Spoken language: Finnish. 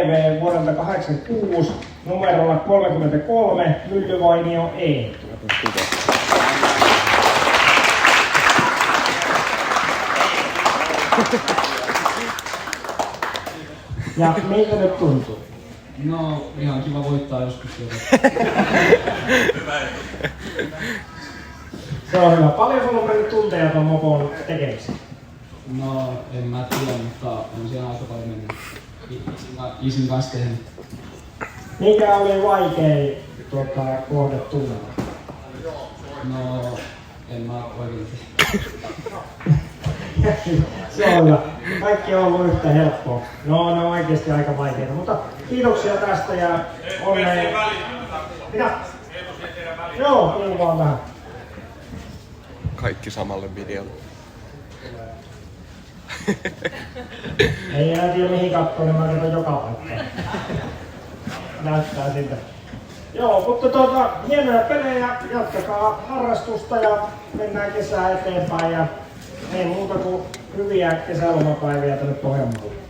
BMW vuodelta 86 numerolla 33 Myllyvainio E. Ja miltä nyt tuntuu? No, ihan kiva voittaa joskus. Se on hyvä. Paljon sulla on mennyt tunteja ton mopon tekemiseen? No, en mä tiedä, mutta on siellä aika paljon mennyt isin kanssa tehnyt. Mikä oli vaikein kohde tunnella? No, en mä oikein Se on hyvä. Kaikki on ollut yhtä helppoa. No, ne on oikeasti aika vaikeita, mutta kiitoksia tästä ja onnea. Mitä? Joo, kuuluu vaan vähän. Kaikki samalle videolle. Ei enää tiedä mihin katsoa, niin mä katson joka paikkaan. Näyttää siltä. Joo, mutta hienoja pelejä, jatkakaa harrastusta ja mennään kesää eteenpäin ja ei muuta kuin hyviä kesälomapäiviä tänne Pohjanmaalle.